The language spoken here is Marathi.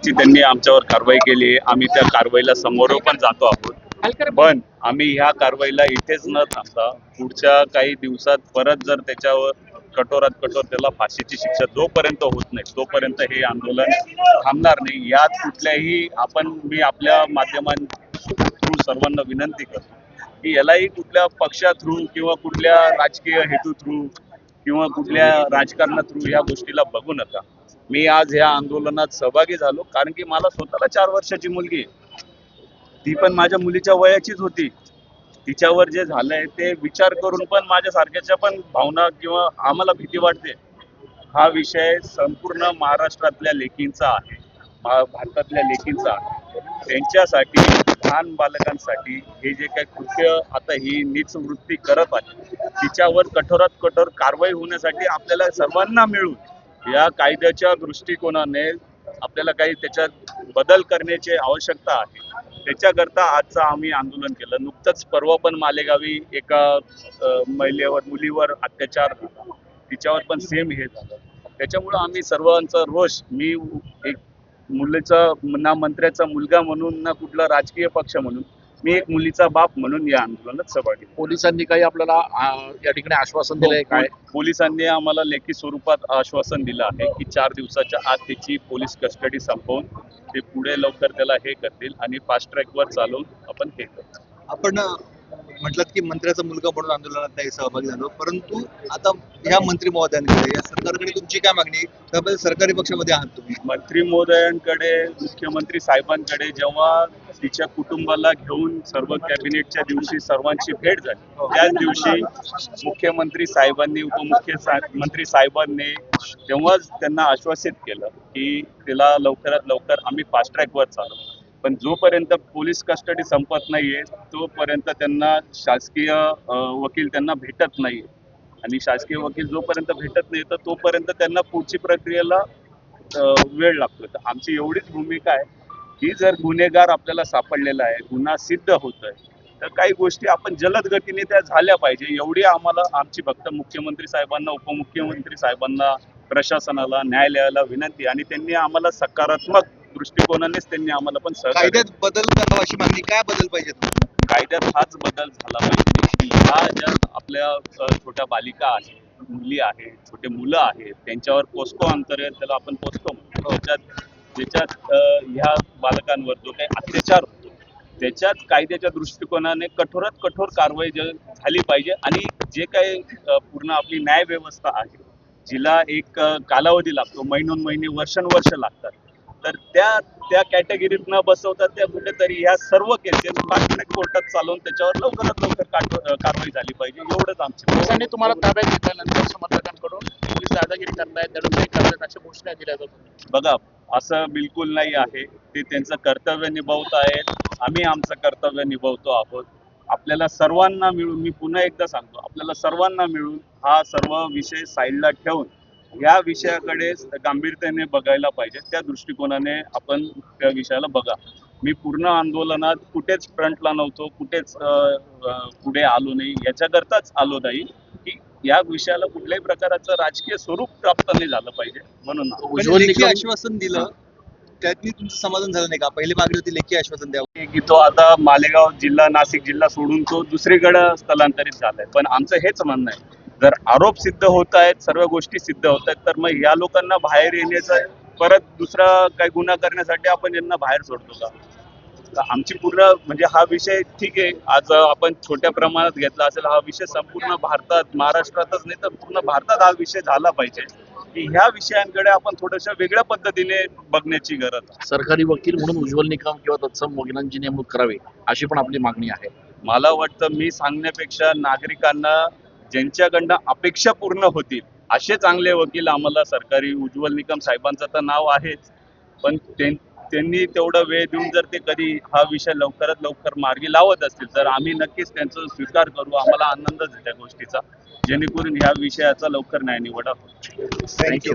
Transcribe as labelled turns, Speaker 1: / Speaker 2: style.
Speaker 1: त्यांनी आमच्यावर कारवाई केली आहे. आम्ही त्या कारवाईला समोर पण जातो आहोत. पण आम्ही ह्या कारवाईला इथेच न थांबता पुढच्या काही दिवसात परत जर त्याच्यावर कठोरात कठोर त्याला फाशीची शिक्षा जोपर्यंत होत नाही तोपर्यंत हे आंदोलन थांबणार नाही. यात कुठल्याही मी आपल्या माध्यमां थ्रू सर्वांना विनंती करतो की यालाही कुठल्या पक्षा थ्रू किंवा कुठल्या राजकीय हेतू थ्रू किंवा कुठल्या राजकारणा थ्रू या गोष्टीला बघू नका. मी आज ह्या आंदोलनात सहभागी झालो कारण की मला स्वतःला 4 वर्षाची मुलगी आहे. ती पण माझ्या मुलीच्या वयाचीच होती. तिच्यावर जे झालंय ते विचार करून पण माझ्या सारख्याच्या पण भावना किंवा आम्हाला भीती वाटते. हा विषय संपूर्ण महाराष्ट्रातल्या लेकींचा आहे, भारतातल्या लेकींचा आहे. त्यांच्यासाठी, लहान बालकांसाठी हे जे काही कृत्य आता ही नीच वृत्ती करत आहे तिच्यावर कठोरात कठोर कारवाई होण्यासाठी आपल्याला सर्वांना मिळून या कायद्याच्या दृष्टिकोनाने आपल्याला काही त्याच्यात बदल करण्याची आवश्यकता आहे. त्याच्याकरता आजचं आम्ही आंदोलन केलं. नुकतंच परवा पण मालेगावी एका मुलीवर अत्याचार झाला, तिच्यावर पण सेम हे झालं. त्याच्यामुळं आम्ही सर्वांचा रोष, मी एक मुलीचा ना मंत्र्याचा मुलगा म्हणून ना कुठला राजकीय पक्ष म्हणून, मी एक मुलीचा बाप म्हणून या आंदोलनात सहभागी.
Speaker 2: पोलिसांनी काही आपल्याला या ठिकाणी आश्वासन दिलंय काय?
Speaker 1: पोलिसांनी आम्हाला लेखी स्वरूपात आश्वासन दिलं आहे की 4 दिवसाच्या आत त्याची पोलीस कस्टडी संपवून ते पुढे लवकर त्याला हे करतील आणि फास्ट ट्रॅकवर चालवून आपण हे करतो.
Speaker 3: आपण म्हटलं की मंत्र्याचा मुलगा म्हणून आंदोलनात नाही सहभागी झालो, परंतु आता ह्या मंत्री महोदयांकडे, या सरकारकडे तुमची काय मागणी? त्याबद्दल सरकारी पक्षामध्ये आहात तुम्ही.
Speaker 1: मंत्री महोदयांकडे, मुख्यमंत्री साहेबांकडे जेव्हा तिच्या कुटुंबाला घेऊन सर्व कॅबिनेटच्या दिवशी सर्वांची भेट झाली, त्याच दिवशी मुख्यमंत्री साहेबांनी, उपमुख्यमंत्री साहेबांनी तेव्हाच त्यांना आश्वासित केलं की त्याला लवकरात लवकर आम्ही फास्ट ट्रॅकवर चालवू. पण जोपर्यंत पोलीस कस्टडी संपत नाहीये तोपर्यंत त्यांना शासकीय वकील त्यांना भेटत नाहीये आणि शासकीय वकील जोपर्यंत भेटत नाही तर तोपर्यंत त्यांना पुढची प्रक्रियेला वेळ लागतो. तर आमची एवढीच भूमिका आहे की जर गुन्हेगार आपल्याला सापडलेला आहे, गुन्हा सिद्ध होतोय, तर काही गोष्टी आपण जलद गतीने त्या झाल्या पाहिजे एवढी आम्हाला आमची फक्त मुख्यमंत्री साहेबांना, उपमुख्यमंत्री साहेबांना, प्रशासनाला, न्यायालयाला विनंती. आणि त्यांनी आम्हाला सकारात्मक दृष्टिकोनानेच त्यांनी आम्हाला पण
Speaker 3: कायद्यात बदल करावा अशी मागणी. काय बदल पाहिजे?
Speaker 1: कायद्यात हाच बदल झाला पाहिजे की ह्या ज्या आपल्या छोट्या बालिका आहेत, मुली आहेत, छोटे मुलं आहेत, त्यांच्यावर पोस्को अंतर्गत त्याला आपण पोस्को म्हणतो, ज्याच्यात ह्या बालकांवर जो काही अत्याचार होतो त्याच्यात कायद्याच्या दृष्टिकोनाने कठोरात कठोर कारवाई झाली पाहिजे. आणि जे काही पूर्ण आपली न्याय व्यवस्था आहे जिला एक कालावधी लागतो, महिने वर्षानुवर्ष लागतात, तर त्या कॅटेगरीत न बसवता त्या कुठेतरी ह्या सर्व केसेस फास्ट ट्रॅक कोर्टात चालवून त्याच्यावर लवकरात लवकर कारवाई झाली पाहिजे एवढंच आमची.
Speaker 2: पोलिसांनी तुम्हाला ताब्यात घेतल्यानंतर समर्थकांकडून पोलीस दादागिरी करतायत, दडपशाही करतायत अशा घोषणा दिल्या जातात.
Speaker 1: बघा, असं बिलकुल नाही आहे. ते त्यांचं कर्तव्य निभावत आहेत, आम्ही आमचं कर्तव्य निभावतो आहोत. आपल्याला सर्वांना मिळून, मी पुन्हा एकदा सांगतो, आपल्याला सर्वांना मिळून हा सर्व विषय साईडला ठेवून या विषयाकडे गांभीर्याने बघायला पाहिजे. त्या दृष्टिकोनाने आपण त्या विषयाला बघा. मी पूर्ण आंदोलनात कुठेच फ्रंटला नव्हतो, कुठेच पुढे आलो नाही, याच्याकरताच आलो नाही की या विषयाला कुठल्याही प्रकारचं राजकीय स्वरूप प्राप्त नाही झालं पाहिजे म्हणून.
Speaker 3: लेखी आश्वासन दिलं, त्यातनी तुमचं समाधान झालं नाही का? पहिली मागणी होती लेखी आश्वासन द्यावं
Speaker 1: की तो आता मालेगाव जिल्हा, नाशिक जिल्हा सोडून तो दुसरीकडे स्थलांतरित झालाय. पण आमचं हेच म्हणणं आहे, जर आरोप सिद्ध होत आहेत, सर्व गोष्टी सिद्ध होत आहेत, तर मग या लोकांना बाहेर येण्याचा, परत दुसरा काही गुन्हा करण्यासाठी आपण यांना बाहेर सोडतो का? तर आमची पूर्ण म्हणजे हा विषय ठीक आहे, आज आपण छोट्या प्रमाणात घेतला असेल, हा विषय संपूर्ण भारतात, महाराष्ट्रातच नाही तर पूर्ण भारतात हा विषय झाला पाहिजे की ह्या विषयांकडे आपण थोड्याशा वेगळ्या पद्धतीने बघण्याची गरज आहे.
Speaker 2: सरकारी वकील म्हणून उज्ज्वल निकम किंवा तत्सम वकिलांची नेमणूक करावी अशी पण आपली मागणी आहे.
Speaker 1: मला वाटतं मी सांगण्यापेक्षा नागरिकांना ज्यांच्याकडनं अपेक्षा पूर्ण होतील असे चांगले वकील आम्हाला सरकारी, उज्ज्वल निकम साहेबांचं तर नाव आहेच, पण त्यांनी तेवढा वेळ देऊन जर ते कधी हा विषय लवकरात लवकर मार्गी लावत असतील तर आम्ही नक्कीच त्यांचा स्वीकार करू. आम्हाला आनंदच आहे त्या गोष्टीचा, जेणेकरून ह्या विषयाचा लवकर न्याय निवडा होईल.
Speaker 2: थँक्यू.